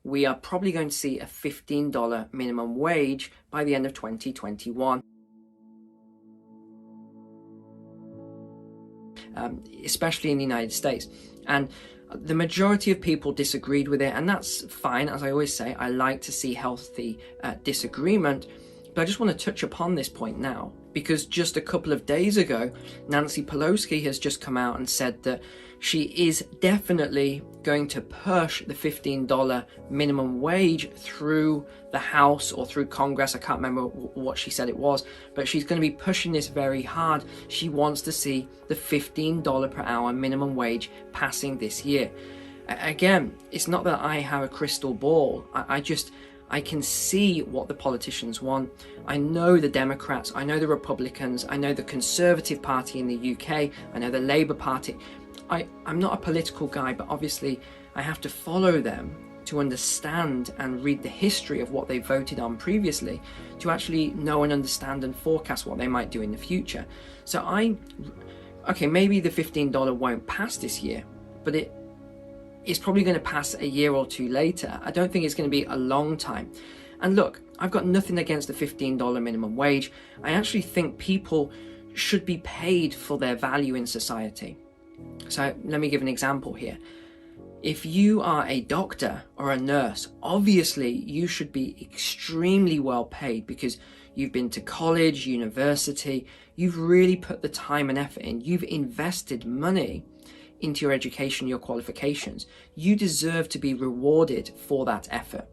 we are probably going to see a $15 minimum wage by the end of 2021. Especially in the United States. And the majority of people disagreed with it, and that's fine. As I always say, I like to see healthy disagreement, but I just want to touch upon this point now, because just a couple of days ago, Nancy Pelosi has just come out and said that she is definitely going to push the $15 minimum wage through the House or through Congress. I can't remember what she said it was, but she's going to be pushing this very hard. She wants to see the $15 per hour minimum wage passing this year. Again, it's not that I have a crystal ball. I can see what the politicians want. I know the Democrats, I know the Republicans, I know the Conservative Party in the UK, I know the Labour Party. I'm not a political guy, but obviously I have to follow them to understand and read the history of what they voted on previously to actually know and understand and forecast what they might do in the future. So okay, maybe the $15 won't pass this year, but it's probably going to pass a year or two later. I don't think it's going to be a long time. And look, I've got nothing against the $15 minimum wage. I actually think people should be paid for their value in society. So let me give an example here. If you are a doctor or a nurse, obviously you should be extremely well paid because you've been to college, university, you've really put the time and effort in, you've invested money into your education, your qualifications. You deserve to be rewarded for that effort.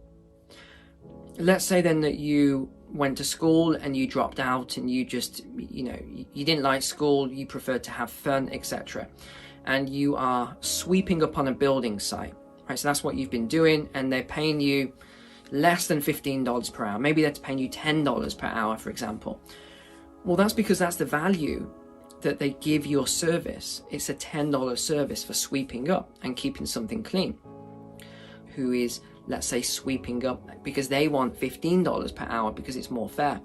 Let's say then that you went to school and you dropped out and you just, you didn't like school, you preferred to have fun, etc. And you are sweeping up on a building site, right? So that's what you've been doing, and they're paying you less than $15 per hour. Maybe they're paying you $10 per hour, for example. Well, that's because that's the value that they give your service. It's a $10 service for sweeping up and keeping something clean. Who is, let's say, sweeping up because they want $15 per hour because it's more fair.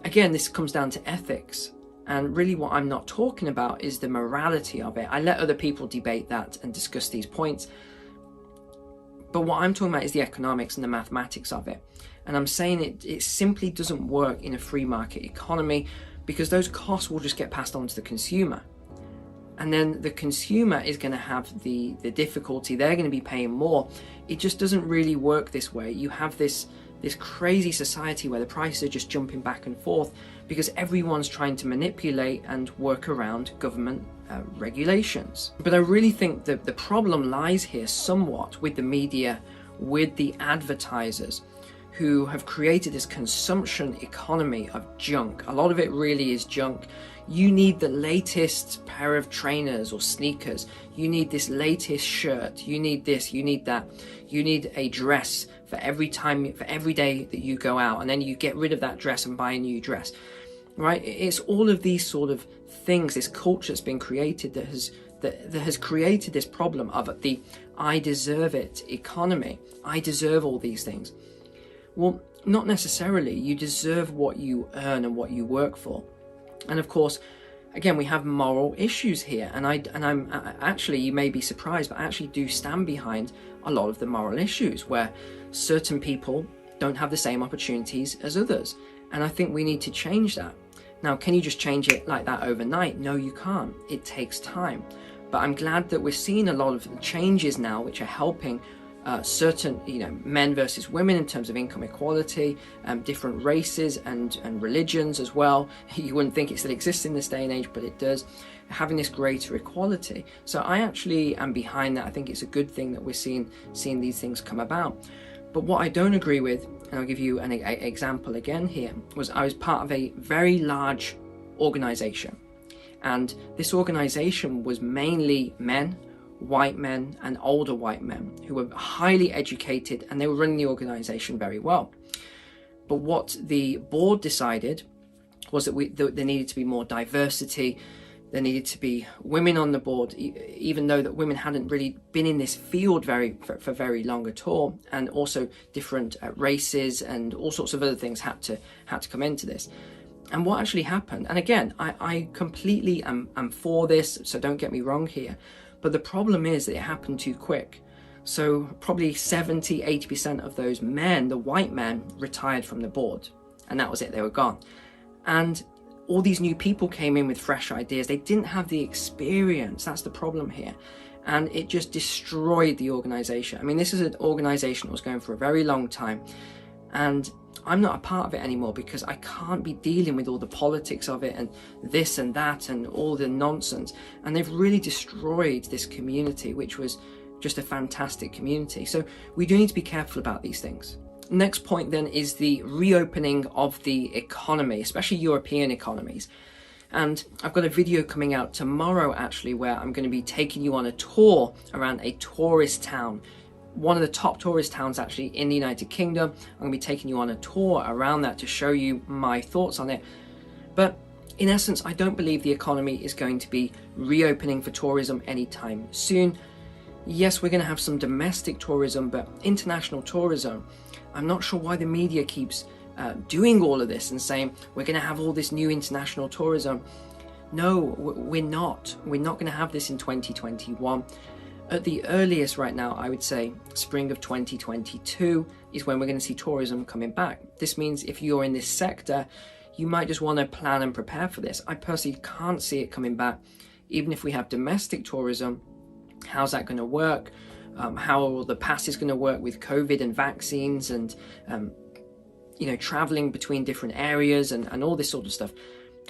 Again, this comes down to ethics. And really what I'm not talking about is the morality of it. I let other people debate that and discuss these points. But what I'm talking about is the economics and the mathematics of it. And I'm saying it simply doesn't work in a free market economy because those costs will just get passed on to the consumer. And then the consumer is going to have the difficulty. They're going to be paying more. It just doesn't really work this way. You have this crazy society where the prices are just jumping back and forth because everyone's trying to manipulate and work around government regulations. But I really think that the problem lies here somewhat with the media, with the advertisers who have created this consumption economy of junk. A lot of it really is junk. You need the latest pair of trainers or sneakers. You need this latest shirt. You need this, you need that. You need a dress for every day that you go out, and then you get rid of that dress and buy a new dress, right? It's all of these sort of things, this culture that's been created that has created this problem of the I deserve it economy. I deserve all these things. Well, not necessarily. You deserve what you earn and what you work for. And of course, again, we have moral issues here. And I'm actually, you may be surprised, but I actually do stand behind a lot of the moral issues where certain people don't have the same opportunities as others. And I think we need to change that. Now, can you just change it like that overnight? No, you can't. It takes time. But I'm glad that we're seeing a lot of changes now which are helping certain, men versus women in terms of income equality, different races and religions as well. You wouldn't think it still exists in this day and age, but it does, having this greater equality. So I actually am behind that. I think it's a good thing that we're seeing these things come about. But what I don't agree with, and I'll give you an example again here, was I was part of a very large organization. And this organization was mainly men, white men and older white men who were highly educated, and they were running the organization very well. But what the board decided was that there needed to be more diversity. There needed to be women on the board, even though that women hadn't really been in this field for very long at all, and also different races and all sorts of other things had to come into this. And what actually happened, and again, I completely am for this, so don't get me wrong here, but the problem is that it happened too quick. So probably 70-80% of those men, the white men, retired from the board, and that was it, they were gone. And all these new people came in with fresh ideas. They didn't have the experience. That's the problem here. And it just destroyed the organization. I mean, this is an organization that was going for a very long time, and I'm not a part of it anymore because I can't be dealing with all the politics of it and this and that and all the nonsense. And they've really destroyed this community, which was just a fantastic community. So we do need to be careful about these things. Next point then is the reopening of the economy, especially European economies. And I've got a video coming out tomorrow actually where I'm going to be taking you on a tour around a tourist town, one of the top tourist towns actually in the United Kingdom. I'm going to be taking you on a tour around that to show you my thoughts on it. But in essence, I don't believe the economy is going to be reopening for tourism anytime soon. Yes, we're going to have some domestic tourism, but international tourism, I'm not sure why the media keeps doing all of this and saying we're going to have all this new international tourism. No, we're not. We're not going to have this in 2021. At the earliest right now, I would say spring of 2022 is when we're going to see tourism coming back. This means if you're in this sector, you might just want to plan and prepare for this. I personally can't see it coming back. Even if we have domestic tourism, how's that going to work? How the pass is going to work with COVID and vaccines and traveling between different areas and all this sort of stuff.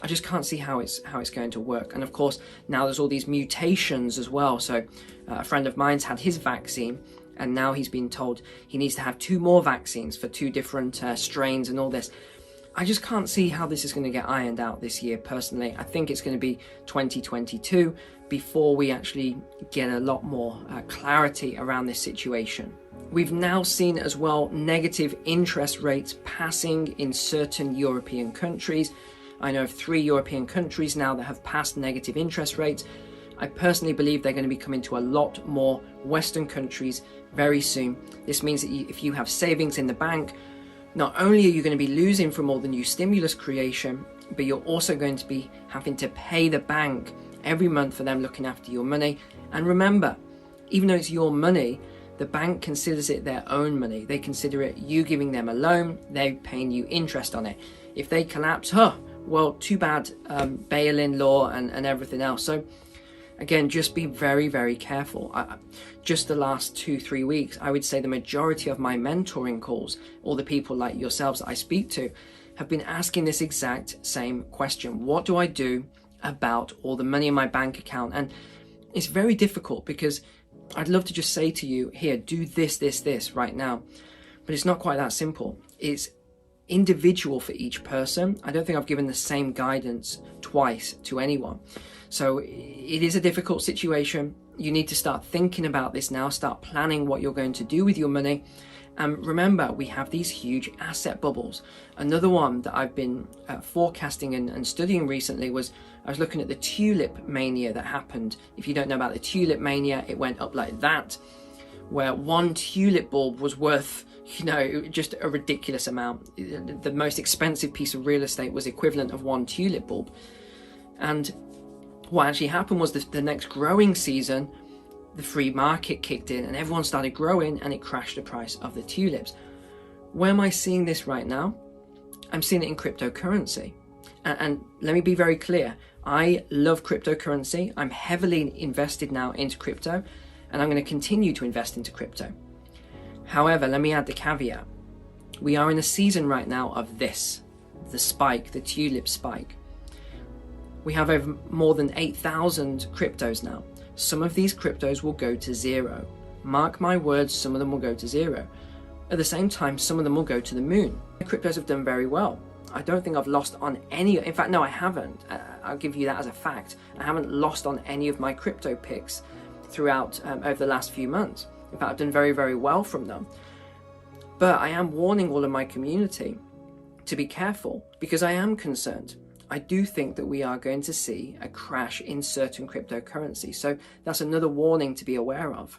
I just can't see how it's going to work. And of course, now there's all these mutations as well. So a friend of mine's had his vaccine, and now he's been told he needs to have 2 more vaccines for 2 different strains and all this. I just can't see how this is going to get ironed out this year, personally. I think it's going to be 2022 before we actually get a lot more clarity around this situation. We've now seen as well negative interest rates passing in certain European countries. I know of 3 European countries now that have passed negative interest rates. I personally believe they're going to be coming to a lot more Western countries very soon. This means that if you have savings in the bank, not only are you going to be losing from all the new stimulus creation, but you're also going to be having to pay the bank every month for them looking after your money. And remember, even though it's your money, the bank considers it their own money. They consider it you giving them a loan, they're paying you interest on it. If they collapse, well, too bad, bail-in law and everything else. So again, just be very, very careful. Just the last 2-3 weeks, I would say the majority of my mentoring calls, all the people like yourselves that I speak to, have been asking this exact same question. What do I do about all the money in my bank account? And it's very difficult because I'd love to just say to you, here, do this, this, this right now. But it's not quite that simple. It's individual for each person. I don't think I've given the same guidance twice to anyone. So it is a difficult situation. You need to start thinking about this now, start planning what you're going to do with your money. And remember, we have these huge asset bubbles. Another one that I've been forecasting and studying recently was, I was looking at the tulip mania that happened. If you don't know about the tulip mania, it went up like that, where one tulip bulb was worth, just a ridiculous amount. The most expensive piece of real estate was equivalent of one tulip bulb. And what actually happened was the next growing season, the free market kicked in and everyone started growing and it crashed the price of the tulips. Where am I seeing this right now? I'm seeing it in cryptocurrency. And let me be very clear. I love cryptocurrency. I'm heavily invested now into crypto, and I'm going to continue to invest into crypto. However, let me add the caveat. We are in a season right now of this, the spike, the tulip spike. We have over more than 8,000 cryptos now. Some of these cryptos will go to zero. Mark my words, some of them will go to zero. At the same time, some of them will go to the moon. The cryptos have done very well. I don't think I've lost on any, in fact, no, I haven't. I'll give you that as a fact. I haven't lost on any of my crypto picks throughout over the last few months. In fact, I've done very, very well from them. But I am warning all of my community to be careful because I am concerned. I do think that we are going to see a crash in certain cryptocurrencies. So that's another warning to be aware of.